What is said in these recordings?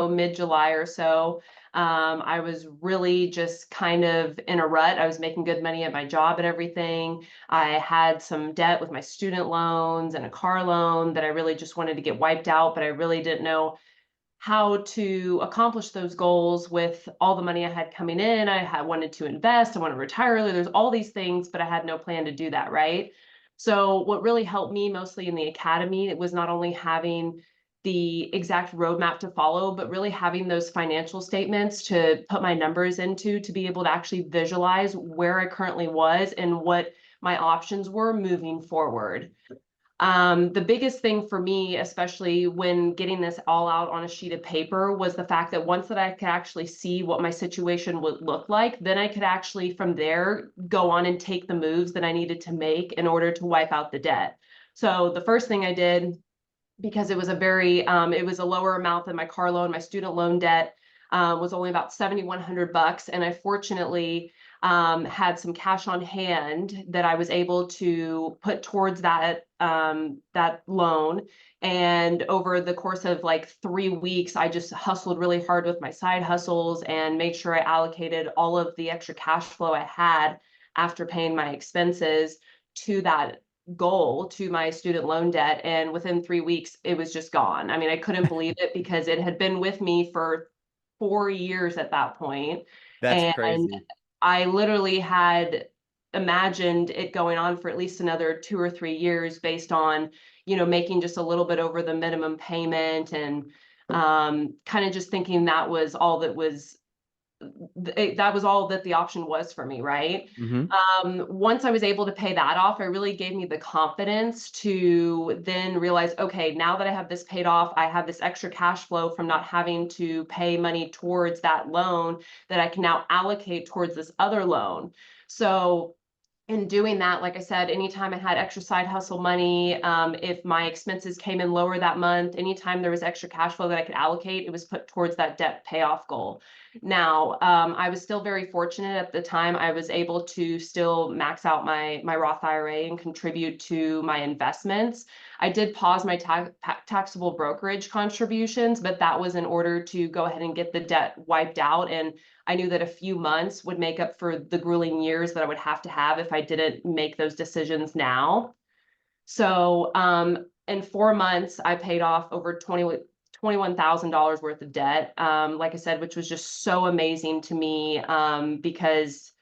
mid-July or so. I was really just kind of in a rut. I was making good money at my job and everything. I had some debt with my student loans and a car loan that I really just wanted to get wiped out, but I really didn't know how to accomplish those goals with all the money I had coming in. I had wanted to invest, I want to retire early. There's all these things, but I had no plan to do that, right? So what really helped me mostly in the academy, it was not only having the exact roadmap to follow, but really having those financial statements to put my numbers into to be able to actually visualize where I currently was and what my options were moving forward. The biggest thing for me, especially when getting this all out on a sheet of paper, was the fact that once that I could actually see what my situation would look like, then I could actually from there go on and take the moves that I needed to make in order to wipe out the debt. So the first thing I did, because it was it was a lower amount than my car loan, my student loan debt was only about $7,100, and I fortunately had some cash on hand that I was able to put towards that loan. And over the course of like 3 weeks, I just hustled really hard with my side hustles and made sure I allocated all of the extra cash flow I had after paying my expenses to that goal, to my student loan debt. And within 3 weeks, it was just gone. I mean, I couldn't believe it because it had been with me for 4 years at that point. That's And crazy. I literally had imagined it going on for at least another 2 or 3 years based on, making just a little bit over the minimum payment and kind of just thinking that was all that was all that the option was for me, right? Hmm. Once I was able to pay that off, it really gave me the confidence to then realize, okay, now that I have this paid off, I have this extra cash flow from not having to pay money towards that loan that I can now allocate towards this other loan. So in doing that, like I said, anytime I had extra side hustle money, if my expenses came in lower that month, anytime there was extra cash flow that I could allocate, it was put towards that debt payoff goal. Now, I was still very fortunate at the time. I was able to still max out my Roth IRA and contribute to my investments. I did pause my taxable brokerage contributions, but that was in order to go ahead and get the debt wiped out. And I knew that a few months would make up for the grueling years that I would have to have if I didn't make those decisions now. So, in 4 months, I paid off over $21,000 worth of debt. Like I said, which was just so amazing to me, because,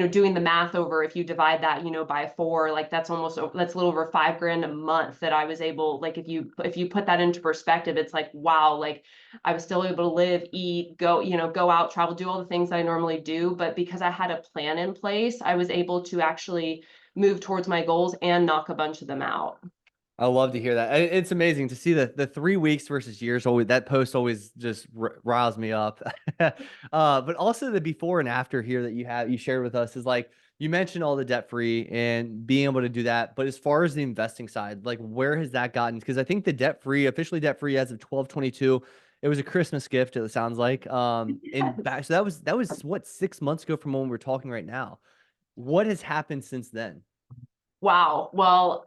doing the math over, if you divide that, by four, like that's that's a little over 5 grand a month that I was able, like, if you put that into perspective, it's like, wow, like I was still able to live, eat, go, go out, travel, do all the things that I normally do. But because I had a plan in place, I was able to actually move towards my goals and knock a bunch of them out. I love to hear that. It's amazing to see the 3 weeks versus years. Always that post always just riles me up. But also the before and after here that you shared with us is like you mentioned all the debt free and being able to do that. But as far as the investing side, like where has that gotten? Because I think the debt free, officially debt free as of 12/22, it was a Christmas gift. It sounds like. And back so that was what 6 months ago from when we're talking right now. What has happened since then? Wow. Well,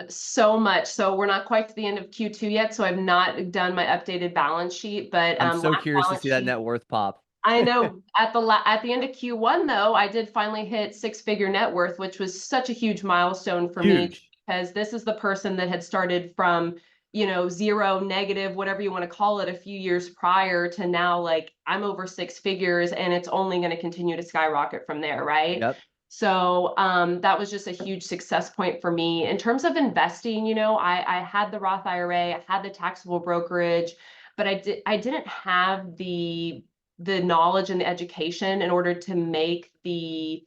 so much. So we're not quite to the end of Q2 yet, so I've not done my updated balance sheet, but I'm so last curious to balance see that sheet, net worth pop. I know at the end of Q1 though, I did finally hit six-figure net worth, which was such a huge milestone for me Huge. because this is the person that had started from, zero, negative, whatever you want to call it, a few years prior to now, like I'm over six figures and it's only going to continue to skyrocket from there, right? Yep. So that was just a huge success point for me. In terms of investing, I had the Roth IRA, I had the taxable brokerage, but I didn't have the knowledge and the education in order to make the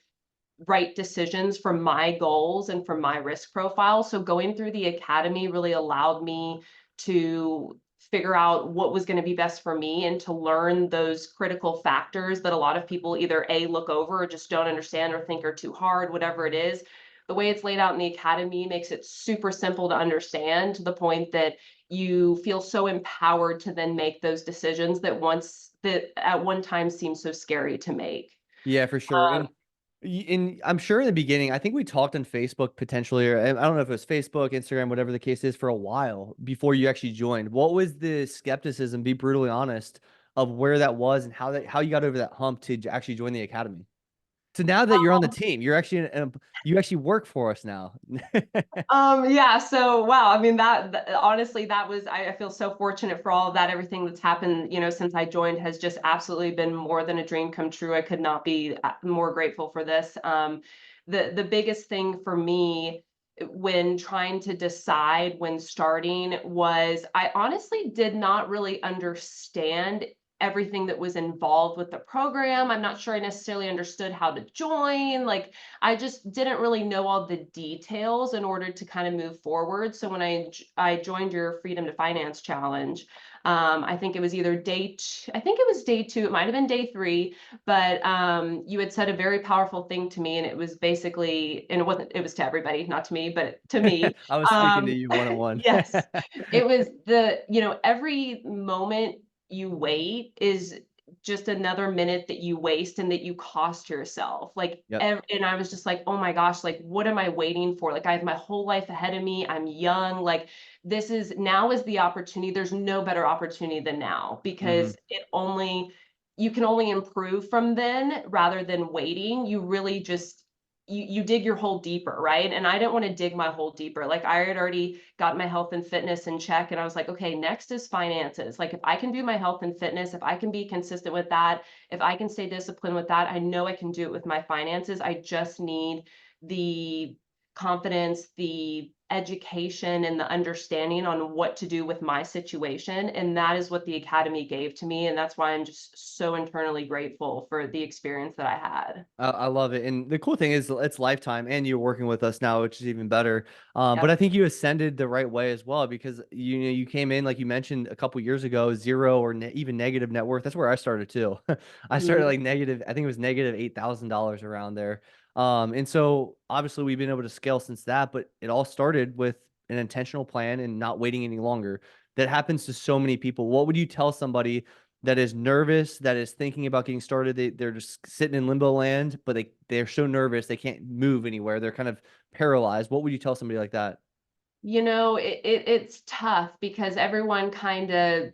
right decisions for my goals and for my risk profile. So going through the academy really allowed me to figure out what was going to be best for me and to learn those critical factors that a lot of people either A, look over or just don't understand or think are too hard, whatever it is. The way it's laid out in the academy makes it super simple to understand, to the point that you feel so empowered to then make those decisions that at one time seemed so scary to make. Yeah, for sure. Um, And I'm sure in the beginning, I think we talked on Facebook potentially, or I don't know if it was Facebook, Instagram, whatever the case is, for a while before you actually joined. What was the skepticism? Be brutally honest of where that was and how you got over that hump to actually join the academy. So now that you're on the team, you're actually you actually work for us now. Yeah, so wow, I mean honestly that was I feel so fortunate for all of that. Everything that's happened, since I joined has just absolutely been more than a dream come true. I could not be more grateful for this. The biggest thing for me when trying to decide when starting was I honestly did not really understand everything that was involved with the program. I'm not sure I necessarily understood how to join. Like I just didn't really know all the details in order to kind of move forward. So when I joined your Freedom to Finance Challenge, I think it was either I think it was day two, it might have been day three, but you had said a very powerful thing to me, and it was basically, and it was to everybody, not to me, but to me. I was speaking to you one on one. Yes, it was every moment you wait is just another minute that you waste and that you cost yourself. Like, Yep. and I was just like, oh my gosh, like, what am I waiting for? Like, I have my whole life ahead of me. I'm young. Like, now is the opportunity. There's no better opportunity than now Hmm. because you can only improve from then rather than waiting. You really just, you dig your hole deeper, right? And I didn't want to dig my hole deeper. Like I had already got my health and fitness in check, and I was like, okay, next is finances. Like if I can do my health and fitness, if I can be consistent with that, if I can stay disciplined with that, I know I can do it with my finances. I just need the confidence, the education, and the understanding on what to do with my situation. And that is what the academy gave to me. And that's why I'm just so internally grateful for the experience that I had. I love it. And the cool thing is it's lifetime and you're working with us now, which is even better. But I Yep. think you ascended the right way as well because you came in, like you mentioned a couple years ago, zero or even negative net worth. That's where I started too. I started Mhm. like negative, I think it was negative $8,000 around there. And so obviously we've been able to scale since that, but it all started with an intentional plan and not waiting any longer. That happens to so many people. What would you tell somebody that is nervous, that is thinking about getting started? They're just sitting in limbo land, but they're so nervous they can't move anywhere. They're kind of paralyzed. What would you tell somebody like that? It's tough because everyone kind of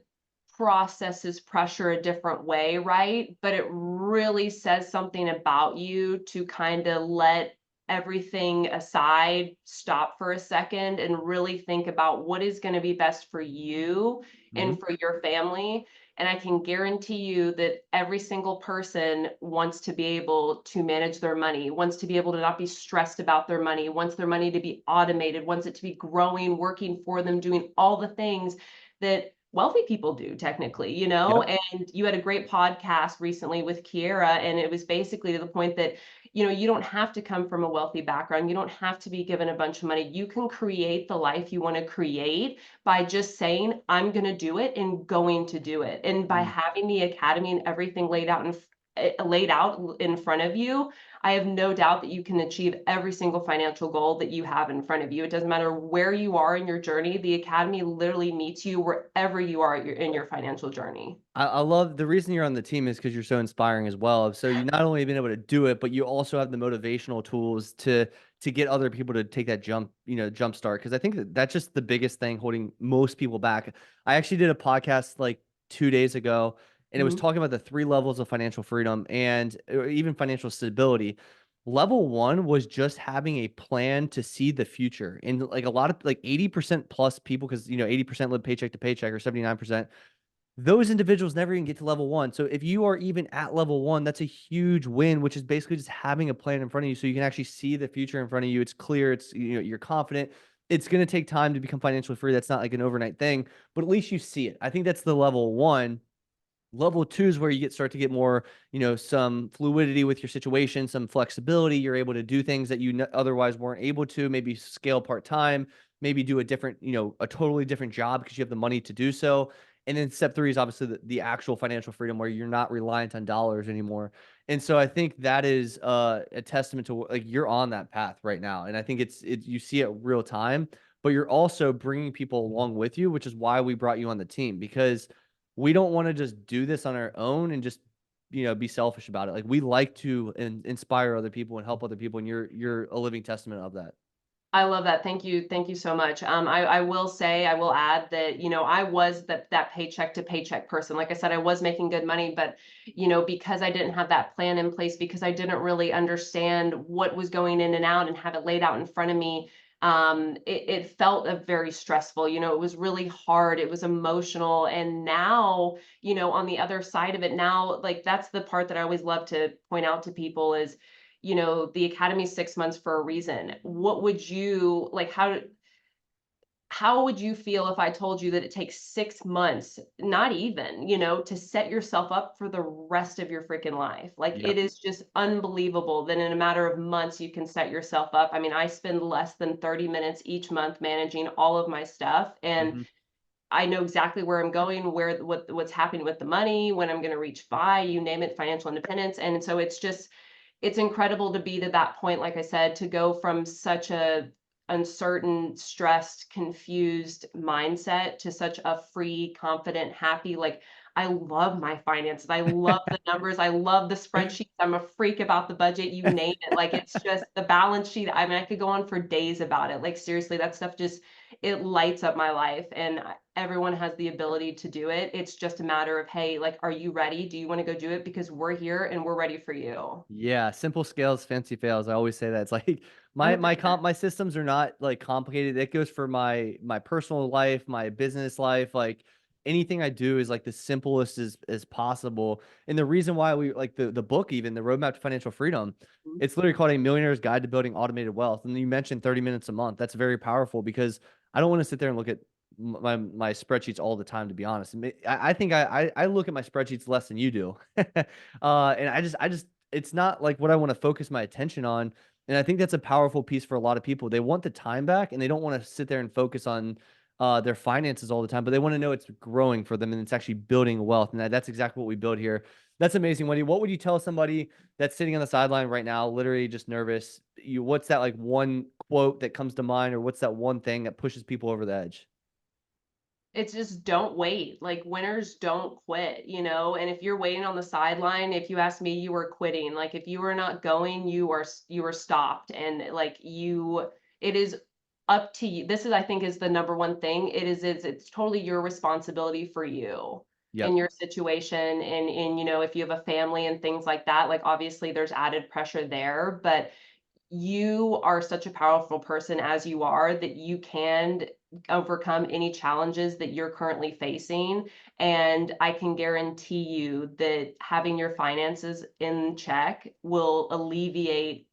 processes pressure a different way, right? But it really says something about you to kind of let everything aside, stop for a second, and really think about what is going to be best for you Hmm. and for your family. And I can guarantee you that every single person wants to be able to manage their money, wants to be able to not be stressed about their money, wants their money to be automated, wants it to be growing, working for them, doing all the things that wealthy people do technically, Yep. and you had a great podcast recently with Kiera, and it was basically to the point that, you don't have to come from a wealthy background. You don't have to be given a bunch of money. You can create the life you want to create by just saying, I'm going to do it and going to do it. And by Mm. having the academy and everything laid out in front of you, I have no doubt that you can achieve every single financial goal that you have in front of you. It doesn't matter where you are in your journey. The academy literally meets you wherever you are in your financial journey. I love the reason you're on the team is because you're so inspiring as well. So you not only have been able to do it, but you also have the motivational tools to get other people to take that jump start. Because I think that's just the biggest thing holding most people back. I actually did a podcast like 2 days ago, and it was Mhm. talking about the three levels of financial freedom and even financial stability. Level one was just having a plan to see the future, and like a lot of like 80% plus people, because 80% live paycheck to paycheck or 79%, those individuals never even get to level one. So if you are even at level one, that's a huge win, which is basically just having a plan in front of you so you can actually see the future in front of you. It's clear, you're confident. It's going to take time to become financially free. That's not like an overnight thing, but at least you see it. I think that's the level one. Level two is where you start to get more, some fluidity with your situation, some flexibility. You're able to do things that you otherwise weren't able to, maybe scale part time, maybe do a different, a totally different job because you have the money to do so. And then step three is obviously the actual financial freedom where you're not reliant on dollars anymore. And so I think that is a testament to like you're on that path right now. And I think you see it real time, but you're also bringing people along with you, which is why we brought you on the team, because we don't want to just do this on our own and just be selfish about it. Like we like to inspire other people and help other people, and you're a living testament of that. I love that. Thank you. Thank you so much. I will say, I will add that, I was that paycheck to paycheck person. Like I said, I was making good money, but, because I didn't have that plan in place, because I didn't really understand what was going in and out and have it laid out in front of me, it felt very stressful. It was really hard. It was emotional. And now, on the other side of it now, like that's the part that I always love to point out to people is, the academy's 6 months for a reason. What would you like? How would you feel if I told you that it takes 6 months, not even, to set yourself up for the rest of your freaking life? Like it Yep. is just unbelievable that in a matter of months you can set yourself up. I mean, I spend less than 30 minutes each month managing all of my stuff, and Hmm. I know exactly where I'm going, what's happening with the money, when I'm going to reach you name it, financial independence. And so it's incredible to be to that point, like I said, to go from such a uncertain, stressed, confused mindset to such a free, confident, happy, like I love my finances. I love the numbers. I love the spreadsheets. I'm a freak about the budget, you name it. Like it's just the balance sheet. I mean, I could go on for days about it. Like seriously, that stuff just it lights up my life, and everyone has the ability to do it. It's just a matter of, hey, like, are you ready? Do you want to go do it? Because we're here and we're ready for you. Yeah, simple scales, fancy fails. I always say that. It's like my 100%. my systems are not like complicated. It goes for my personal life, my business life, like anything I do is like the simplest as possible. And the reason why we like the book, even the Roadmap to Financial Freedom, Mhm. it's literally called A Millionaire's Guide to Building Automated Wealth. And you mentioned 30 minutes a month. That's very powerful because I don't want to sit there and look at my spreadsheets all the time, to be honest. I think I look at my spreadsheets less than you do. And I just it's not like what I want to focus my attention on. And I think that's a powerful piece for a lot of people. They want the time back and they don't want to sit there and focus on their finances all the time, but they want to know it's growing for them and it's actually building wealth. And that's exactly what we build here. That's amazing, Wendy. What would you tell somebody that's sitting on the sideline right now, literally just nervous? What's that like one quote that comes to mind, or what's that one thing that pushes people over the edge? It's just don't wait. Like winners don't quit, and if you're waiting on the sideline, if you ask me, you are quitting. Like if you are not going, you are stopped. And like it is up to you. This is, I think, is the number one thing. It's totally your responsibility for you in Yep. your situation. And if you have a family and things like that, like obviously there's added pressure there, but you are such a powerful person as you are that you can overcome any challenges that you're currently facing. And I can guarantee you that having your finances in check will alleviate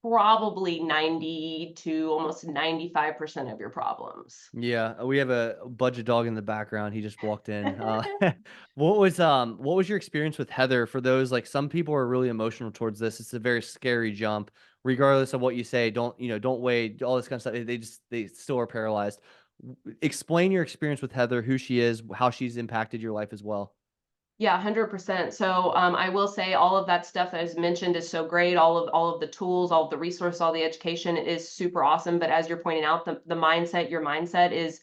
probably 90 to almost 95% of your problems. Yeah, we have a budget dog in the background. He just walked in. What was your experience with Heather? For those, like, some people are really emotional towards this. It's a very scary jump. Regardless of what you say, don't wait, all this kind of stuff. They still are paralyzed. Explain your experience with Heather, who she is, how she's impacted your life as well. Yeah, 100%. So, I will say all of that stuff that is mentioned is so great. All of the tools, all of the resources, all the education is super awesome. But as you're pointing out, the mindset, your mindset is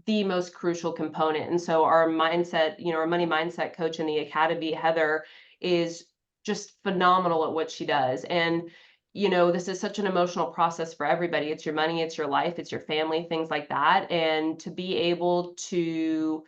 the most crucial component. And so our mindset, our money mindset coach in the academy, Heather, is just phenomenal at what she does. And this is such an emotional process for everybody. It's your money, it's your life, it's your family, things like that. And to be able to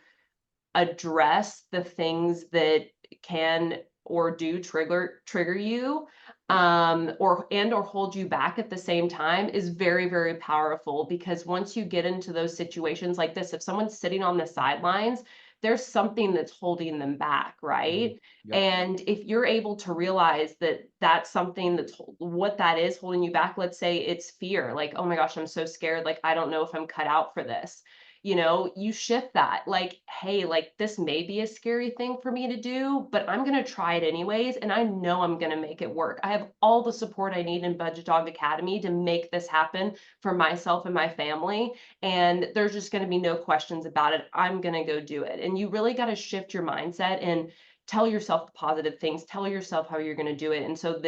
address the things that can or do trigger you, or hold you back at the same time is very, very powerful. Because once you get into those situations like this, if someone's sitting on the sidelines, there's something that's holding them back, Mhm. right? Yep. And if you're able to realize that that's something what that is holding you back, let's say it's fear, like, oh my gosh, I'm so scared, like I don't know if I'm cut out for this. You shift that, like, hey, like this may be a scary thing for me to do, but I'm going to try it anyways. And I know I'm going to make it work. I have all the support I need in Budget Dog Academy to make this happen for myself and my family. And there's just going to be no questions about it. I'm going to go do it. And you really got to shift your mindset and tell yourself the positive things, tell yourself how you're going to do it. And so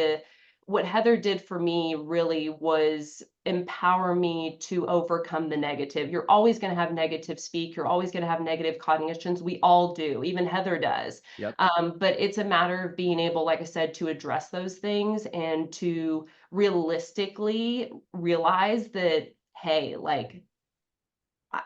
what Heather did for me really was empower me to overcome the negative. You're always going to have negative speak. You're always going to have negative cognitions. We all do. Even Heather does. Yep. But it's a matter of being able, like I said, to address those things and to realistically realize that, hey, like,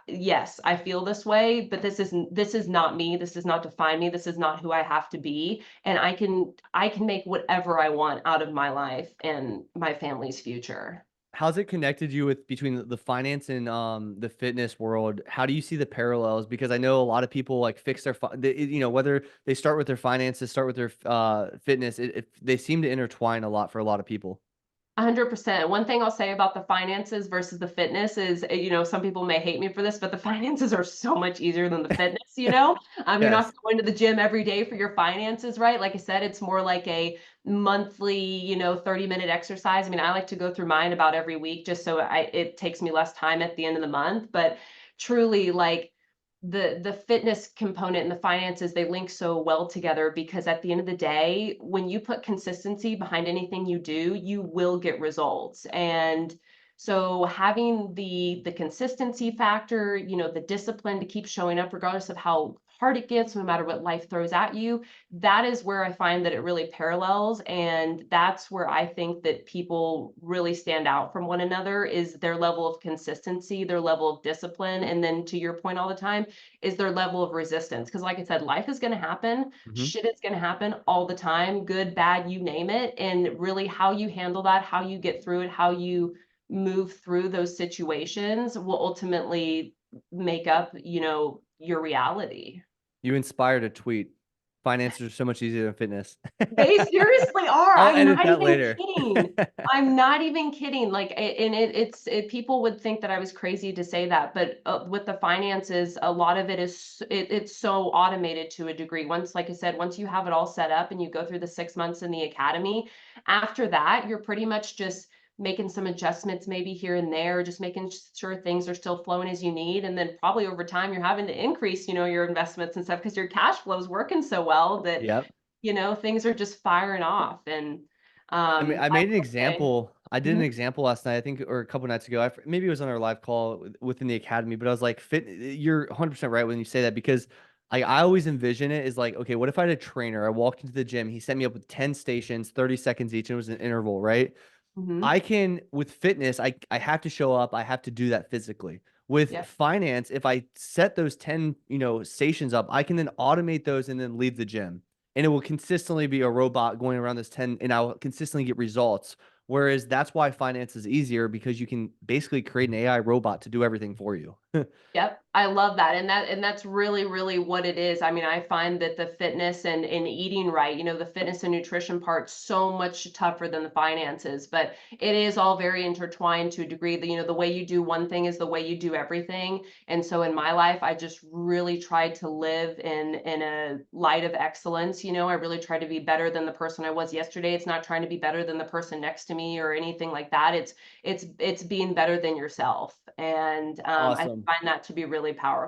yes, I feel this way, but this is not me. This does not define me. This is not who I have to be. And I can make whatever I want out of my life and my family's future. How's it connected you with between the finance and the fitness world? How do you see the parallels? Because I know a lot of people like fix their you know, whether they start with their finances, start with their fitness, they seem to intertwine a lot for a lot of people. 100%. One thing I'll say about the finances versus the fitness is, you know, some people may hate me for this, but the finances are so much easier than the fitness, you know? You're Yes. not going to the gym every day for your finances, right? Like I said, it's more like a monthly, you know, 30-minute exercise. I mean, I like to go through mine about every week just so it takes me less time at the end of the month, but truly like the fitness component and the finances, they link so well together because at the end of the day, when you put consistency behind anything you do, you will get results. And so having the consistency factor, you know, the discipline to keep showing up regardless of how hard it gets, no matter what life throws at you, that is where I find that it really parallels. And that's where I think that people really stand out from one another is their level of consistency, their level of discipline. And then to your point all the time, is their level of resistance. Because, like I said, life is going to happen, Hmm. shit is going to happen all the time, good, bad, you name it. And really, how you handle that, how you get through it, how you move through those situations will ultimately make up, you know, your reality. You inspired a tweet. Finances are so much easier than fitness. They seriously are. I'll I'm edit not that even later. kidding. I'm not even kidding. Like, and people would think that I was crazy to say that, but with the finances, a lot of it is it's so automated to a degree. Once, like I said, once you have it all set up and you go through the 6 months in the academy, after that, you're pretty much just making some adjustments maybe here and there, just making sure things are still flowing as you need. And then probably over time, you're having to increase, you know, your investments and stuff because your cash flow is working so well that Yep. you know, things are just firing off and, I mean, I I made an will say example. I did an mhm, example last night, I think, or a couple nights ago. Maybe it was on our live call within the academy, but I was like, "Fit." You're 100% right when you say that because I always envision it as like, okay, what if I had a trainer? I walked into the gym, he set me up with 10 stations, 30 seconds each, and it was an interval, right? mhm, I can with fitness, I have to show up, I have to do that physically. With yep, finance, if I set those 10, you know, stations up, I can then automate those and then leave the gym. And it will consistently be a robot going around this 10 and I'll consistently get results. Whereas that's why finance is easier because you can basically create an AI robot to do everything for you. yep, I love that, and that's really, really what it is. I mean, I find that the fitness and eating right, you know, the fitness and nutrition part so much tougher than the finances, but it is all very intertwined to a degree. That you know, the way you do one thing is the way you do everything, and so in my life, I just really tried to live in a light of excellence. You know, I really try to be better than the person I was yesterday. It's not trying to be better than the person next to me or anything like that. It's being better than yourself, and I Awesome. find that to be really powerful.